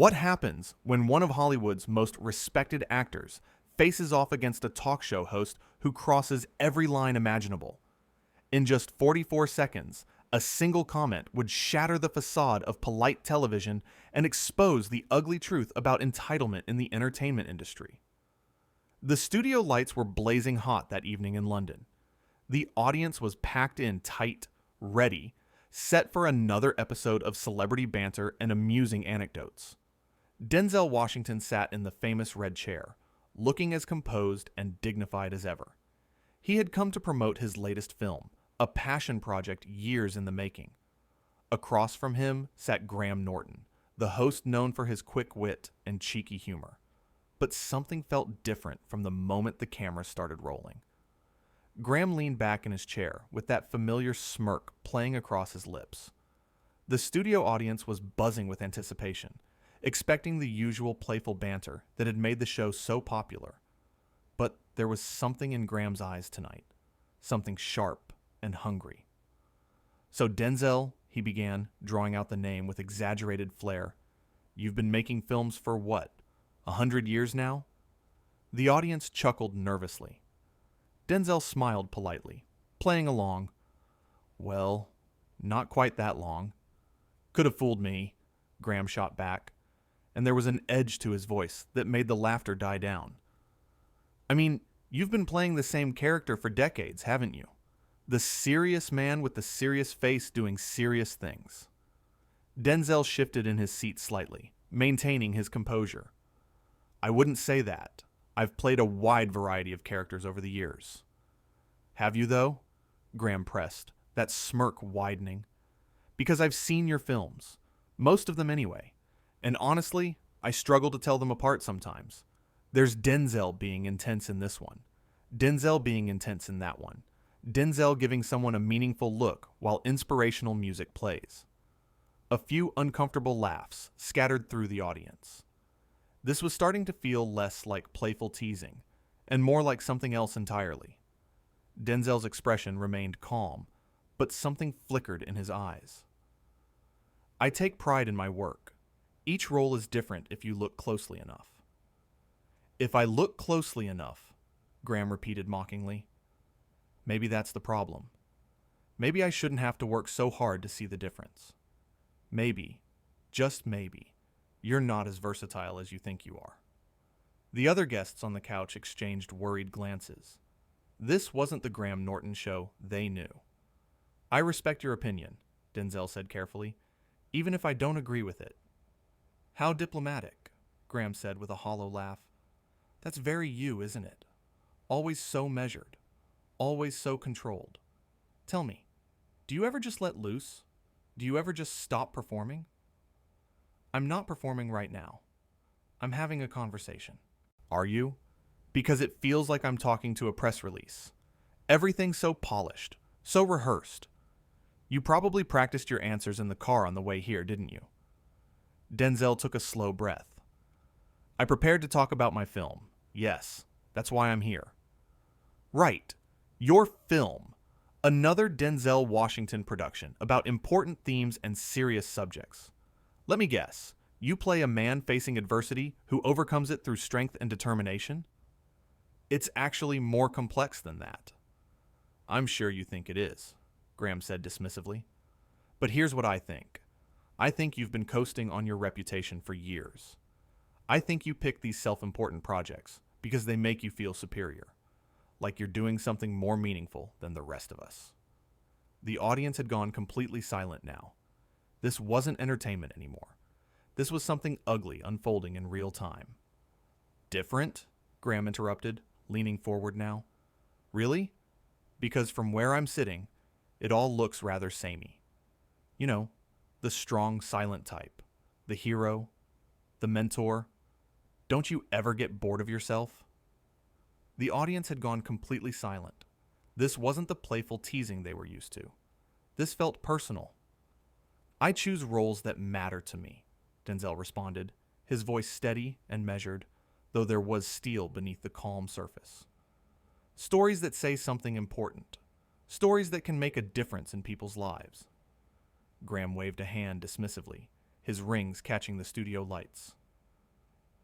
What happens when one of Hollywood's most respected actors faces off against a talk show host who crosses every line imaginable? In just 44 seconds, a single comment would shatter the facade of polite television and expose the ugly truth about entitlement in the entertainment industry. The studio lights were blazing hot that evening in London. The audience was packed in tight, ready, set for another episode of celebrity banter and amusing anecdotes. Denzel Washington sat in the famous red chair, looking as composed and dignified as ever. He had come to promote his latest film, a passion project years in the making. Across from him sat Graham Norton, the host known for his quick wit and cheeky humor. But something felt different from the moment the camera started rolling. Graham leaned back in his chair with that familiar smirk playing across his lips. The studio audience was buzzing with anticipation, expecting the usual playful banter that had made the show so popular. But there was something in Graham's eyes tonight, something sharp and hungry. "So Denzel," he began, drawing out the name with exaggerated flair, "you've been making films for what, 100 years now?" The audience chuckled nervously. Denzel smiled politely, playing along. "Well, not quite that long." "Could have fooled me," Graham shot back, and there was an edge to his voice that made the laughter die down. "I mean, you've been playing the same character for decades, haven't you? The serious man with the serious face doing serious things." Denzel shifted in his seat slightly, maintaining his composure. "I wouldn't say that. I've played a wide variety of characters over the years." "Have you, though?" Graham pressed, that smirk widening. "Because I've seen your films. Most of them anyway. And honestly, I struggle to tell them apart sometimes. There's Denzel being intense in this one. Denzel being intense in that one. Denzel giving someone a meaningful look while inspirational music plays." A few uncomfortable laughs scattered through the audience. This was starting to feel less like playful teasing, and more like something else entirely. Denzel's expression remained calm, but something flickered in his eyes. "I take pride in my work. Each role is different if you look closely enough." "If I look closely enough," Graham repeated mockingly. "Maybe that's the problem. Maybe I shouldn't have to work so hard to see the difference. Maybe, just maybe, you're not as versatile as you think you are." The other guests on the couch exchanged worried glances. This wasn't the Graham Norton show they knew. "I respect your opinion," Denzel said carefully, "even if I don't agree with it." "How diplomatic," Graham said with a hollow laugh. "That's very you, isn't it? Always so measured. Always so controlled. Tell me, do you ever just let loose? Do you ever just stop performing?" "I'm not performing right now. I'm having a conversation." "Are you?" "Because it feels like I'm talking to a press release. Everything's so polished, so rehearsed. You probably practiced your answers in the car on the way here, didn't you?" Denzel took a slow breath. "I prepared to talk about my film. Yes, that's why I'm here." "Right. Your film. Another Denzel Washington production about important themes and serious subjects. Let me guess. You play a man facing adversity who overcomes it through strength and determination?" "It's actually more complex than that." "I'm sure you think it is," Graham said dismissively. "But here's what I think. I think you've been coasting on your reputation for years. I think you pick these self-important projects because they make you feel superior, like you're doing something more meaningful than the rest of us." The audience had gone completely silent now. This wasn't entertainment anymore. This was something ugly unfolding in real time. "Different?" Graham interrupted, leaning forward now. "Really? Because from where I'm sitting, it all looks rather samey. You know, the strong, silent type, the hero, the mentor. Don't you ever get bored of yourself?" The audience had gone completely silent. This wasn't the playful teasing they were used to. This felt personal. "I choose roles that matter to me," Denzel responded, his voice steady and measured, though there was steel beneath the calm surface. "Stories that say something important. Stories that can make a difference in people's lives." Graham waved a hand dismissively, his rings catching the studio lights.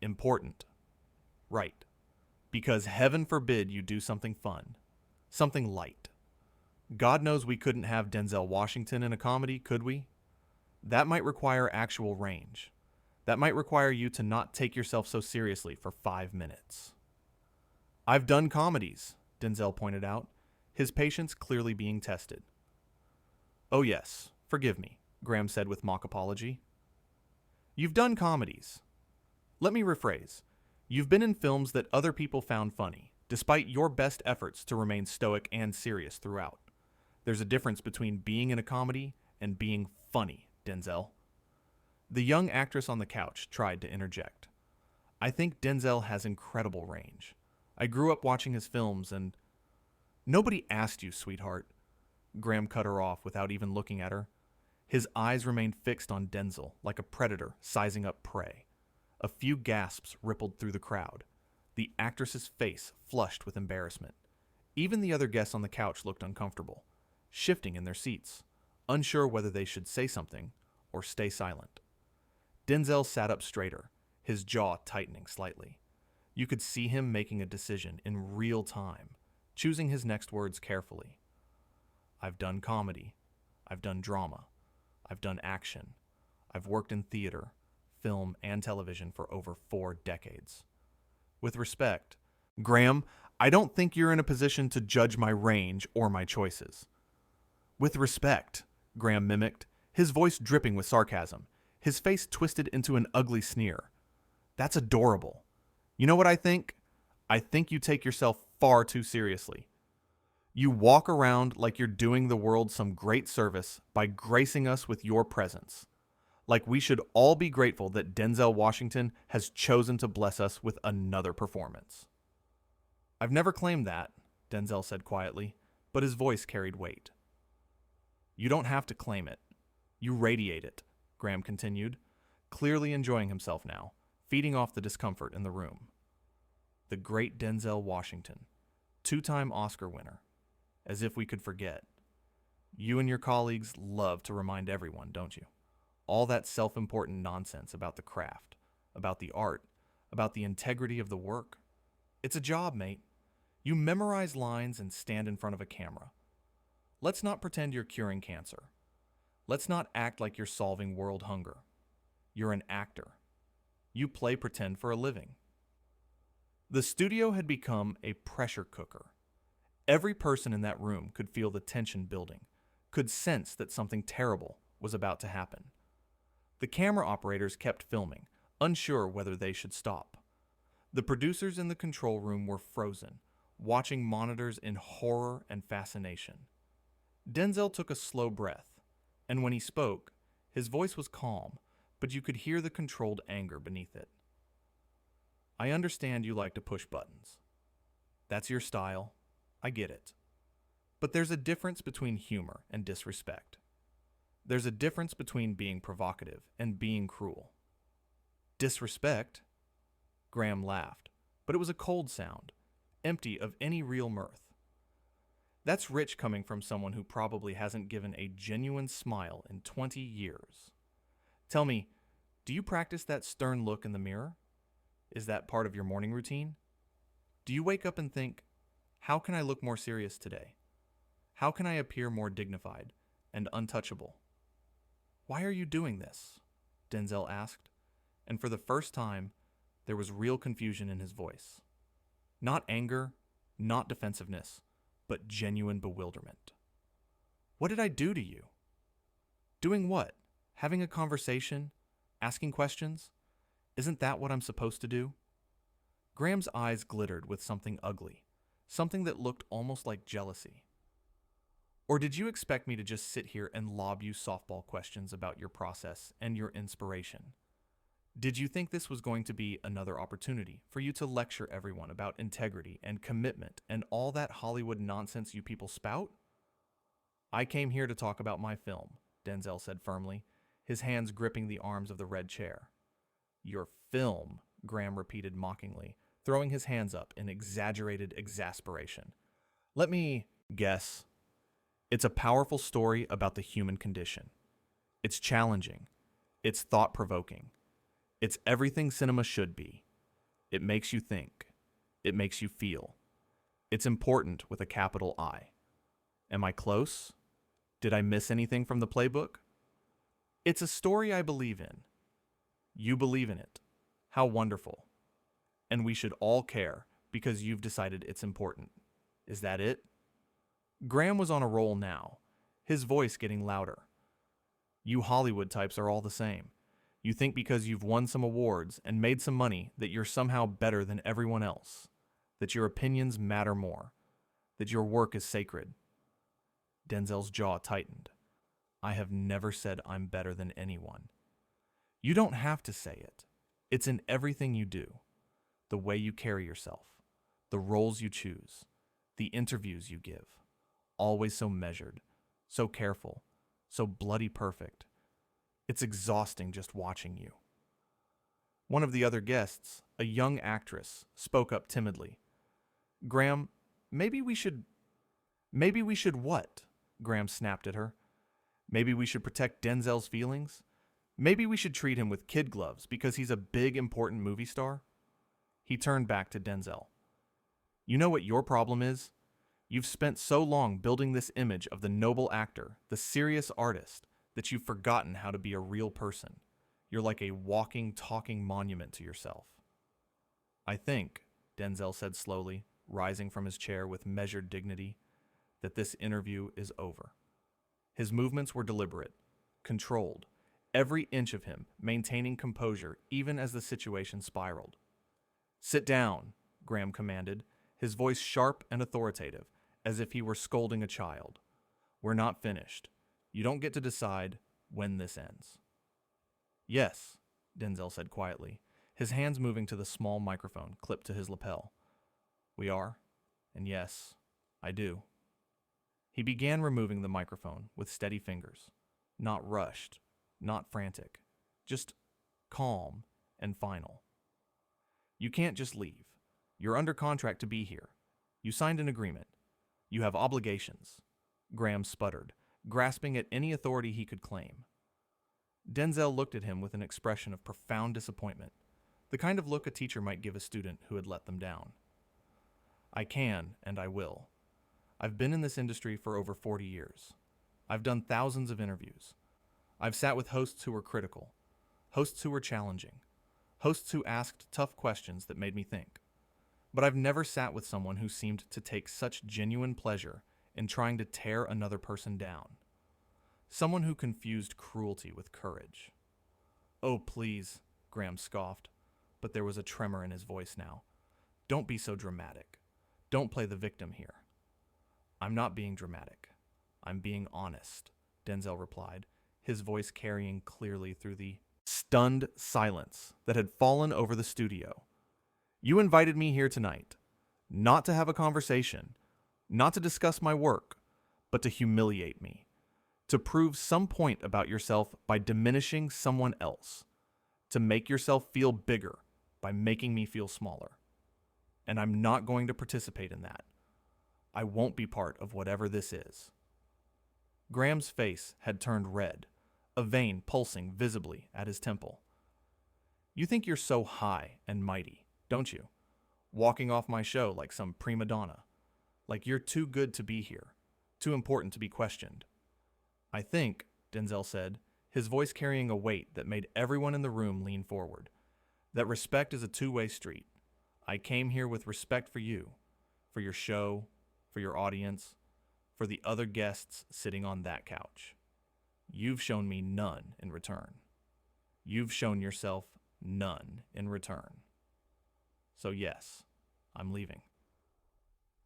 Important. Right. Because heaven forbid you do something fun. Something light. God knows we couldn't have Denzel Washington in a comedy, could we? That might require actual range. That might require you to not take yourself so seriously for 5 minutes. I've done comedies, Denzel pointed out, his patience clearly being tested. Oh yes, forgive me, Graham said with mock apology. You've done comedies. Let me rephrase. You've been in films that other people found funny, despite your best efforts to remain stoic and serious throughout. There's a difference between being in a comedy and being funny, Denzel. The young actress on the couch tried to interject. I think Denzel has incredible range. I grew up watching his films and... Nobody asked you, sweetheart. Graham cut her off without even looking at her. His eyes remained fixed on Denzel, like a predator sizing up prey. A few gasps rippled through the crowd. The actress's face flushed with embarrassment. Even the other guests on the couch looked uncomfortable, shifting in their seats, unsure whether they should say something or stay silent. Denzel sat up straighter, his jaw tightening slightly. You could see him making a decision in real time, choosing his next words carefully. I've done comedy. I've done drama. I've done action. I've worked in theater, film, and television for over 4 decades. With respect, Graham, I don't think you're in a position to judge my range or my choices. With respect, Graham mimicked, his voice dripping with sarcasm, his face twisted into an ugly sneer. That's adorable. You know what I think? I think you take yourself far too seriously. You walk around like you're doing the world some great service by gracing us with your presence. Like we should all be grateful that Denzel Washington has chosen to bless us with another performance. I've never claimed that, Denzel said quietly, but his voice carried weight. You don't have to claim it. You radiate it, Graham continued, clearly enjoying himself now, feeding off the discomfort in the room. The great Denzel Washington, 2-time Oscar winner. As if we could forget. You and your colleagues love to remind everyone, don't you? All that self-important nonsense about the craft, about the art, about the integrity of the work. It's a job, mate. You memorize lines and stand in front of a camera. Let's not pretend you're curing cancer. Let's not act like you're solving world hunger. You're an actor. You play pretend for a living. The studio had become a pressure cooker. Every person in that room could feel the tension building, could sense that something terrible was about to happen. The camera operators kept filming, unsure whether they should stop. The producers in the control room were frozen, watching monitors in horror and fascination. Denzel took a slow breath, and when he spoke, his voice was calm, but you could hear the controlled anger beneath it. I understand you like to push buttons. That's your style. I get it. But there's a difference between humor and disrespect. There's a difference between being provocative and being cruel. Disrespect? Graham laughed, but it was a cold sound, empty of any real mirth. That's rich coming from someone who probably hasn't given a genuine smile in 20 years. Tell me, do you practice that stern look in the mirror? Is that part of your morning routine? Do you wake up and think, how can I look more serious today? How can I appear more dignified and untouchable? Why are you doing this? Denzel asked, and for the first time, there was real confusion in his voice. Not anger, not defensiveness, but genuine bewilderment. What did I do to you? Doing what? Having a conversation? Asking questions? Isn't that what I'm supposed to do? Graham's eyes glittered with something ugly, something that looked almost like jealousy. Or did you expect me to just sit here and lob you softball questions about your process and your inspiration? Did you think this was going to be another opportunity for you to lecture everyone about integrity and commitment and all that Hollywood nonsense you people spout? I came here to talk about my film, Denzel said firmly, his hands gripping the arms of the red chair. Your film, Graham repeated mockingly, throwing his hands up in exaggerated exasperation. Let me guess. It's a powerful story about the human condition. It's challenging. It's thought-provoking. It's everything cinema should be. It makes you think. It makes you feel. It's important with a capital I. Am I close? Did I miss anything from the playbook? It's a story I believe in. You believe in it. How wonderful. And we should all care because you've decided it's important. Is that it? Graham was on a roll now, his voice getting louder. You Hollywood types are all the same. You think because you've won some awards and made some money that you're somehow better than everyone else, that your opinions matter more, that your work is sacred. Denzel's jaw tightened. I have never said I'm better than anyone. You don't have to say it. It's in everything you do. The way you carry yourself, the roles you choose, the interviews you give. Always so measured, so careful, so bloody perfect. It's exhausting just watching you. One of the other guests, a young actress, spoke up timidly. Graham, maybe we should what? Graham snapped at her. Maybe we should protect Denzel's feelings? Maybe we should treat him with kid gloves because he's a big, important movie star? He turned back to Denzel. You know what your problem is? You've spent so long building this image of the noble actor, the serious artist, that you've forgotten how to be a real person. You're like a walking, talking monument to yourself. I think, Denzel said slowly, rising from his chair with measured dignity, that this interview is over. His movements were deliberate, controlled, every inch of him maintaining composure even as the situation spiraled. Sit down, Graham commanded, his voice sharp and authoritative, as if he were scolding a child. We're not finished. You don't get to decide when this ends. Yes, Denzel said quietly, his hands moving to the small microphone clipped to his lapel. We are, and yes, I do. He began removing the microphone with steady fingers, not rushed, not frantic, just calm and final. You can't just leave. You're under contract to be here. You signed an agreement. You have obligations. Graham sputtered, grasping at any authority he could claim. Denzel looked at him with an expression of profound disappointment, the kind of look a teacher might give a student who had let them down. I can, and I will. I've been in this industry for over 40 years. I've done thousands of interviews. I've sat with hosts who were critical, hosts who were challenging, hosts who asked tough questions that made me think. But I've never sat with someone who seemed to take such genuine pleasure in trying to tear another person down. Someone who confused cruelty with courage. Oh, please, Graham scoffed, but there was a tremor in his voice now. Don't be so dramatic. Don't play the victim here. I'm not being dramatic. I'm being honest, Denzel replied, his voice carrying clearly through the stunned silence that had fallen over the studio. You invited me here tonight, not to have a conversation, not to discuss my work, but to humiliate me, to prove some point about yourself by diminishing someone else, to make yourself feel bigger by making me feel smaller. And I'm not going to participate in that. I won't be part of whatever this is. Graham's face had turned red, a vein pulsing visibly at his temple. You think you're so high and mighty, don't you? Walking off my show like some prima donna. Like you're too good to be here, too important to be questioned. I think, Denzel said, his voice carrying a weight that made everyone in the room lean forward, that respect is a two-way street. I came here with respect for you, for your show, for your audience, for the other guests sitting on that couch. You've shown me none in return. You've shown yourself none in return. So yes, I'm leaving.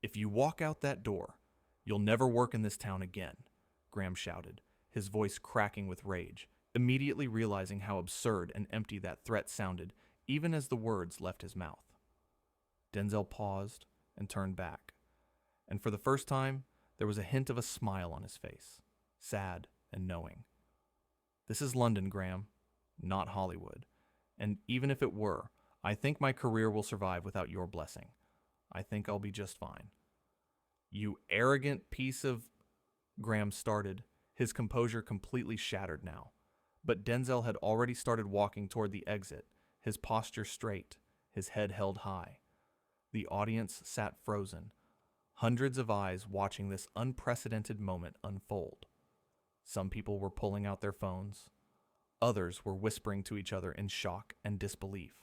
If you walk out that door, you'll never work in this town again, Graham shouted, his voice cracking with rage, immediately realizing how absurd and empty that threat sounded even as the words left his mouth. Denzel paused and turned back, and for the first time, there was a hint of a smile on his face, sad and knowing. This is London, Graham, not Hollywood, and even if it were, I think my career will survive without your blessing. I think I'll be just fine. You arrogant piece of... Graham started, his composure completely shattered now, but Denzel had already started walking toward the exit, his posture straight, his head held high. The audience sat frozen, hundreds of eyes watching this unprecedented moment unfold. Some people were pulling out their phones. Others were whispering to each other in shock and disbelief.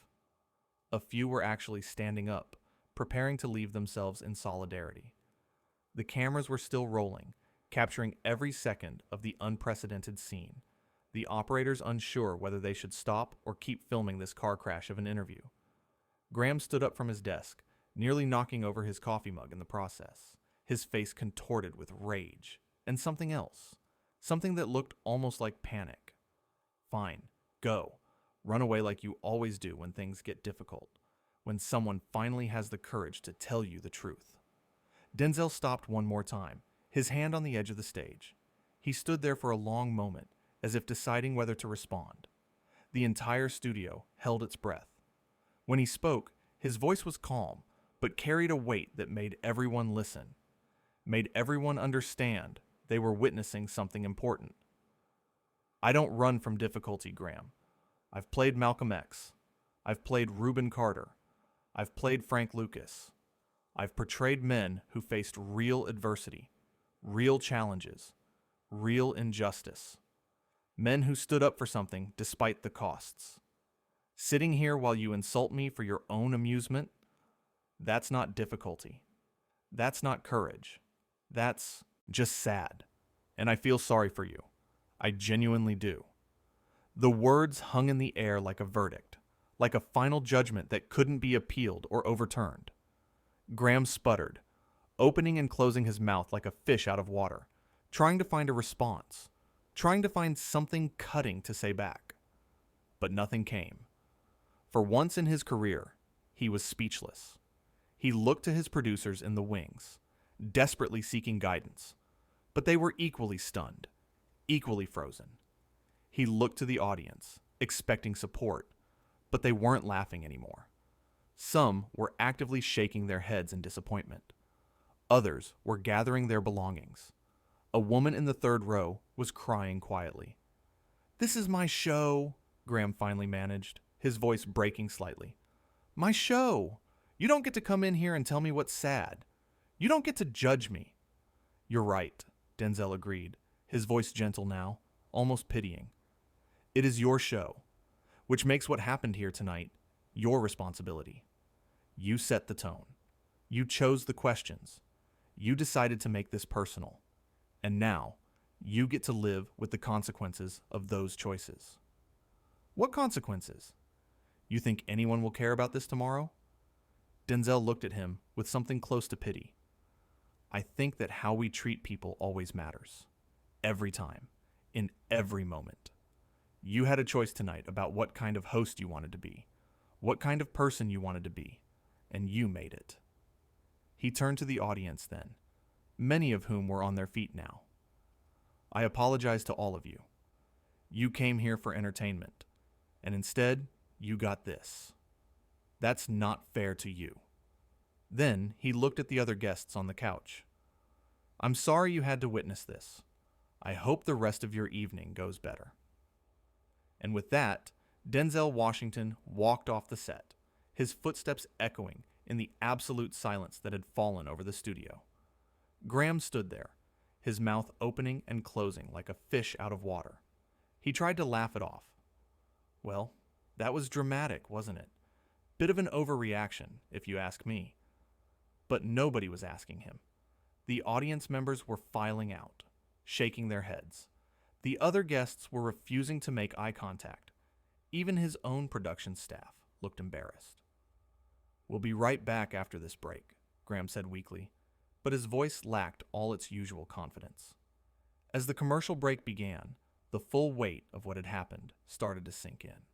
A few were actually standing up, preparing to leave themselves in solidarity. The cameras were still rolling, capturing every second of the unprecedented scene, the operators unsure whether they should stop or keep filming this car crash of an interview. Graham stood up from his desk, nearly knocking over his coffee mug in the process, his face contorted with rage, and something else, something that looked almost like panic. Fine, go. Run away like you always do when things get difficult, when someone finally has the courage to tell you the truth. Denzel stopped one more time, his hand on the edge of the stage. He stood there for a long moment, as if deciding whether to respond. The entire studio held its breath. When he spoke, his voice was calm, but carried a weight that made everyone listen, made everyone understand they were witnessing something important. I don't run from difficulty, Graham. I've played Malcolm X. I've played Reuben Carter. I've played Frank Lucas. I've portrayed men who faced real adversity, real challenges, real injustice. Men who stood up for something despite the costs. Sitting here while you insult me for your own amusement, that's not difficulty. That's not courage. That's just sad. And I feel sorry for you. I genuinely do. The words hung in the air like a verdict, like a final judgment that couldn't be appealed or overturned. Graham sputtered, opening and closing his mouth like a fish out of water, trying to find a response, trying to find something cutting to say back. But nothing came. For once in his career, he was speechless. He looked to his producers in the wings, desperately seeking guidance, but they were equally stunned, equally frozen. He looked to the audience, expecting support, but they weren't laughing anymore. Some were actively shaking their heads in disappointment. Others were gathering their belongings. A woman in the third row was crying quietly. "This is my show," Graham finally managed, his voice breaking slightly. "My show! You don't get to come in here and tell me what's sad. You don't get to judge me." "You're right," Denzel agreed, his voice gentle now, almost pitying. "It is your show, which makes what happened here tonight your responsibility. You set the tone. You chose the questions. You decided to make this personal. And now, you get to live with the consequences of those choices." "What consequences? You think anyone will care about this tomorrow?" Denzel looked at him with something close to pity. "I think that how we treat people always matters. Every time. In every moment. You had a choice tonight about what kind of host you wanted to be, what kind of person you wanted to be, and you made it." He turned to the audience then, many of whom were on their feet now. "I apologize to all of you. You came here for entertainment, and instead, you got this. That's not fair to you." Then he looked at the other guests on the couch. "I'm sorry you had to witness this. I hope the rest of your evening goes better." And with that, Denzel Washington walked off the set, his footsteps echoing in the absolute silence that had fallen over the studio. Graham stood there, his mouth opening and closing like a fish out of water. He tried to laugh it off. Well, that was dramatic, wasn't it? Bit of an overreaction, if you ask me. But nobody was asking him. The audience members were filing out, shaking their heads. The other guests were refusing to make eye contact. Even his own production staff looked embarrassed. "We'll be right back after this break," Graham said weakly, but his voice lacked all its usual confidence. As the commercial break began, the full weight of what had happened started to sink in.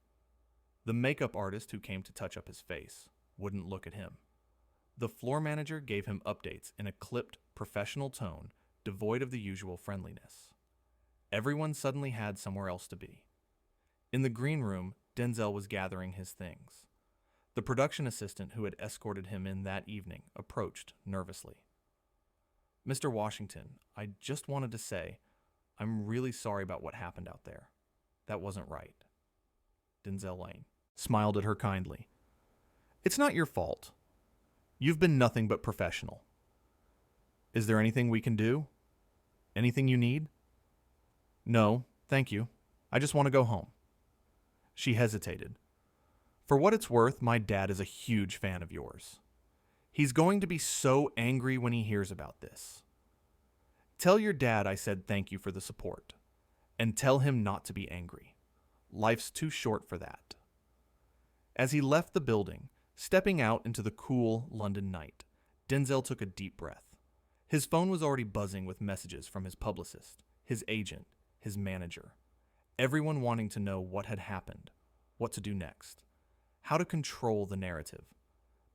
The makeup artist who came to touch up his face wouldn't look at him. The floor manager gave him updates in a clipped, professional tone devoid of the usual friendliness. Everyone suddenly had somewhere else to be. In the green room, Denzel was gathering his things. The production assistant who had escorted him in that evening approached nervously. "Mr. Washington, I just wanted to say, I'm really sorry about what happened out there." That wasn't right. Denzel Lane smiled at her kindly. It's not your fault. You've been nothing but professional. Is there anything we can do? Anything you need? No, thank you. I just want to go home. She hesitated. For what it's worth, my dad is a huge fan of yours. He's going to be so angry when he hears about this. Tell your dad I said thank you for the support. And tell him not to be angry. Life's too short for that. As he left the building, stepping out into the cool London night, Denzel took a deep breath. His phone was already buzzing with messages from his publicist, his agent, his manager. Everyone wanting to know what had happened, what to do next, how to control the narrative.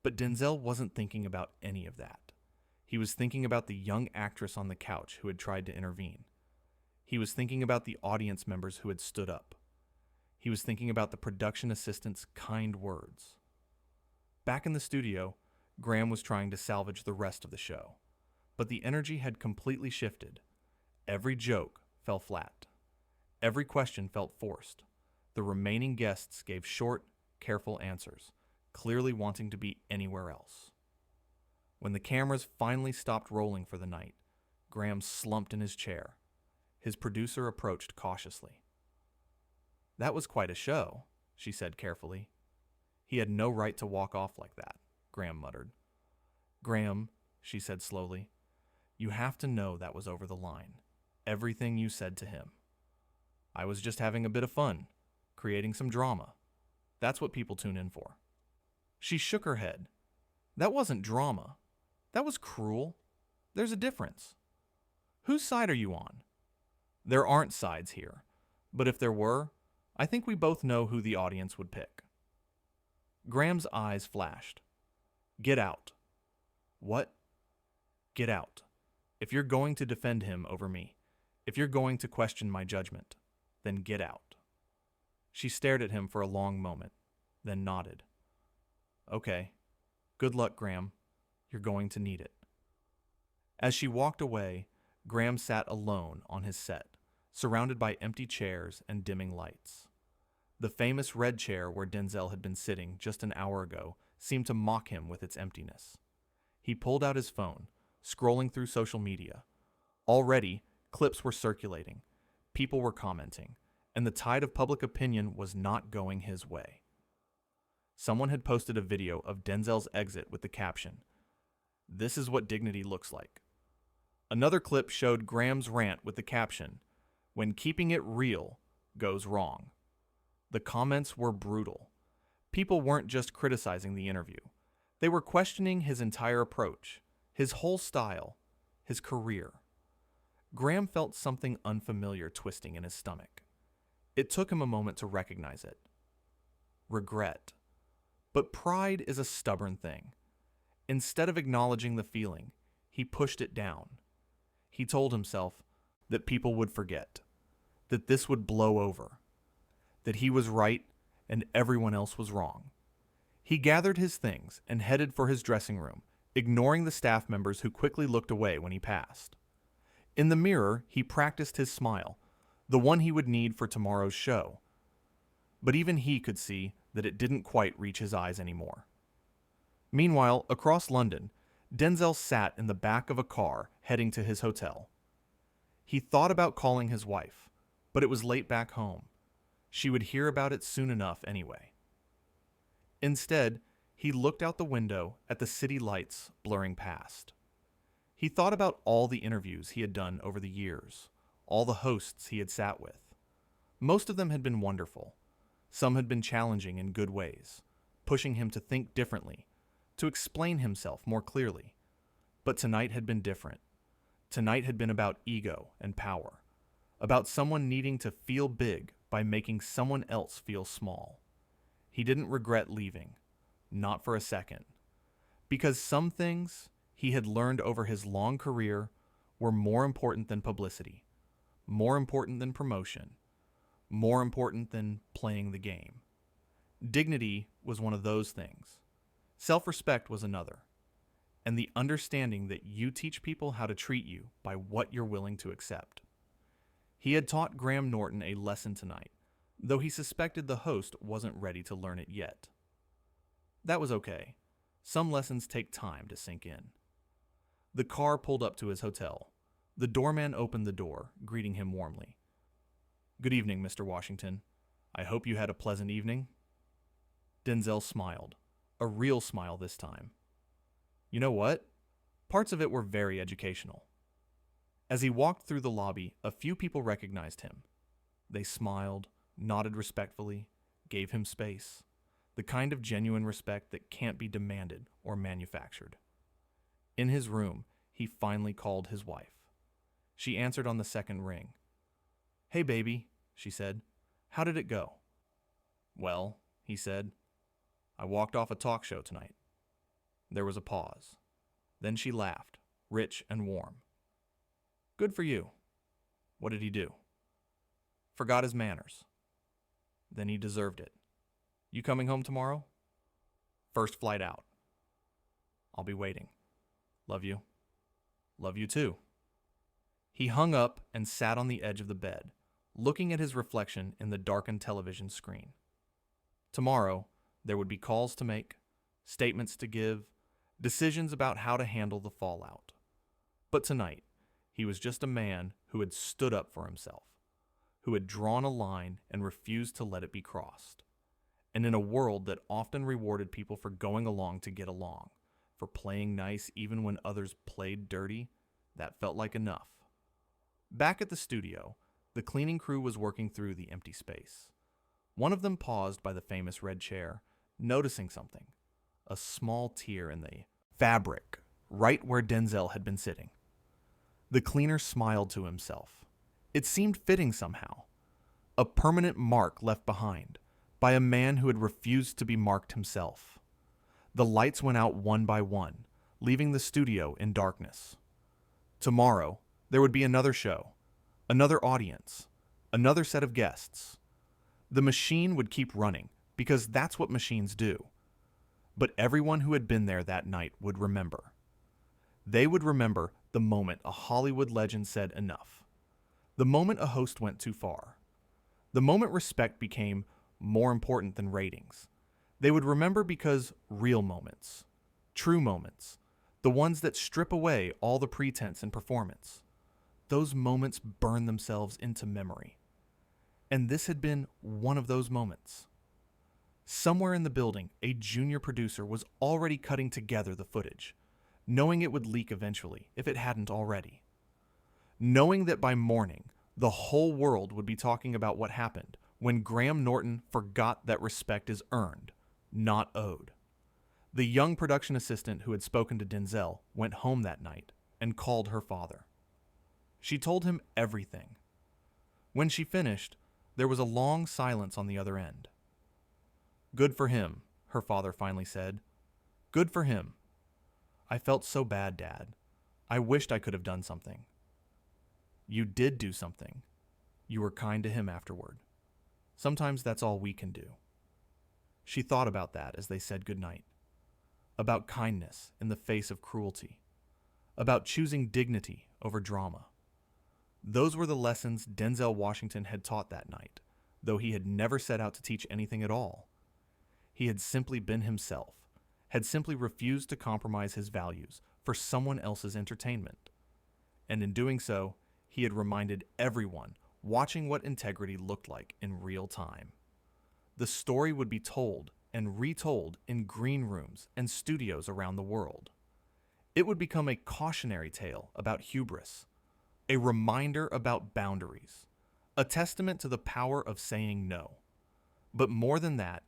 But Denzel wasn't thinking about any of that. He was thinking about the young actress on the couch who had tried to intervene. He was thinking about the audience members who had stood up. He was thinking about the production assistant's kind words. Back in the studio, Graham was trying to salvage the rest of the show. But the energy had completely shifted. Every joke fell flat. Every question felt forced. The remaining guests gave short, careful answers, clearly wanting to be anywhere else. When the cameras finally stopped rolling for the night, Graham slumped in his chair. His producer approached cautiously. That was quite a show, she said carefully. He had no right to walk off like that, Graham muttered. Graham, she said slowly, you have to know that was over the line. Everything you said to him. I was just having a bit of fun, creating some drama. That's what people tune in for. She shook her head. That wasn't drama. That was cruel. There's a difference. Whose side are you on? There aren't sides here, but if there were, I think we both know who the audience would pick. Graham's eyes flashed. Get out. What? Get out. If you're going to defend him over me, if you're going to question my judgment, then get out. She stared at him for a long moment, then nodded. Okay. Good luck, Graham. You're going to need it. As she walked away, Graham sat alone on his set, surrounded by empty chairs and dimming lights. The famous red chair where Denzel had been sitting just an hour ago seemed to mock him with its emptiness. He pulled out his phone, scrolling through social media. Already, clips were circulating, people were commenting, and the tide of public opinion was not going his way. Someone had posted a video of Denzel's exit with the caption, "This is what dignity looks like." Another clip showed Graham's rant with the caption, "When keeping it real goes wrong." The comments were brutal. People weren't just criticizing the interview. They were questioning his entire approach, his whole style, his career. Graham felt something unfamiliar twisting in his stomach. It took him a moment to recognize it. Regret. But pride is a stubborn thing. Instead of acknowledging the feeling, he pushed it down. He told himself that people would forget, that this would blow over, that he was right and everyone else was wrong. He gathered his things and headed for his dressing room, ignoring the staff members who quickly looked away when he passed. In the mirror, he practiced his smile, the one he would need for tomorrow's show. But even he could see that it didn't quite reach his eyes anymore. Meanwhile, across London, Denzel sat in the back of a car heading to his hotel. He thought about calling his wife, but it was late back home. She would hear about it soon enough anyway. Instead, he looked out the window at the city lights blurring past. He thought about all the interviews he had done over the years, all the hosts he had sat with. Most of them had been wonderful. Some had been challenging in good ways, pushing him to think differently, to explain himself more clearly. But tonight had been different. Tonight had been about ego and power, about someone needing to feel big by making someone else feel small. He didn't regret leaving, not for a second, because some things he had learned over his long career were more important than publicity, more important than promotion, more important than playing the game. Dignity was one of those things. Self-respect was another. And the understanding that you teach people how to treat you by what you're willing to accept. He had taught Graham Norton a lesson tonight, though he suspected the host wasn't ready to learn it yet. That was okay. Some lessons take time to sink in. The car pulled up to his hotel. The doorman opened the door, greeting him warmly. "Good evening, Mr. Washington. I hope you had a pleasant evening." Denzel smiled, a real smile this time. You know what? Parts of it were very educational. As he walked through the lobby, a few people recognized him. They smiled, nodded respectfully, gave him space, the kind of genuine respect that can't be demanded or manufactured. In his room, he finally called his wife. She answered on the second ring. "Hey, baby," she said. "How did it go?" "Well," he said, "I walked off a talk show tonight." There was a pause. Then she laughed, rich and warm. "Good for you. What did he do?" "Forgot his manners." "Then he deserved it. You coming home tomorrow?" "First flight out." "I'll be waiting. Love you." "Love you too." He hung up and sat on the edge of the bed, looking at his reflection in the darkened television screen. Tomorrow, there would be calls to make, statements to give, decisions about how to handle the fallout. But tonight, he was just a man who had stood up for himself, who had drawn a line and refused to let it be crossed. And in a world that often rewarded people for going along to get along, for playing nice even when others played dirty, that felt like enough. Back at the studio, the cleaning crew was working through the empty space. One of them paused by the famous red chair, noticing something, a small tear in the fabric right where Denzel had been sitting. The cleaner smiled to himself. It seemed fitting somehow. A permanent mark left behind by a man who had refused to be marked himself. The lights went out one by one, leaving the studio in darkness. Tomorrow, there would be another show, another audience, another set of guests. The machine would keep running, because that's what machines do. But everyone who had been there that night would remember. They would remember the moment a Hollywood legend said enough. The moment a host went too far. The moment respect became more important than ratings. They would remember because real moments, true moments, the ones that strip away all the pretense and performance, those moments burn themselves into memory. And this had been one of those moments. Somewhere in the building, a junior producer was already cutting together the footage, knowing it would leak eventually, if it hadn't already. Knowing that by morning, the whole world would be talking about what happened when Graham Norton forgot that respect is earned, not owed. The young production assistant who had spoken to Denzel went home that night and called her father. She told him everything. When she finished, there was a long silence on the other end. "Good for him," her father finally said. "Good for him. I felt so bad, Dad. I wished I could have done something." "You did do something. You were kind to him afterward. Sometimes that's all we can do." She thought about that as they said goodnight. About kindness in the face of cruelty. About choosing dignity over drama. Those were the lessons Denzel Washington had taught that night, though he had never set out to teach anything at all. He had simply been himself, had simply refused to compromise his values for someone else's entertainment. And in doing so, he had reminded everyone watching what integrity looked like in real time. The story would be told and retold in green rooms and studios around the world. It would become a cautionary tale about hubris, a reminder about boundaries, a testament to the power of saying no. But more than that,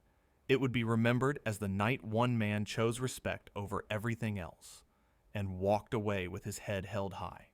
it would be remembered as the night one man chose respect over everything else and walked away with his head held high.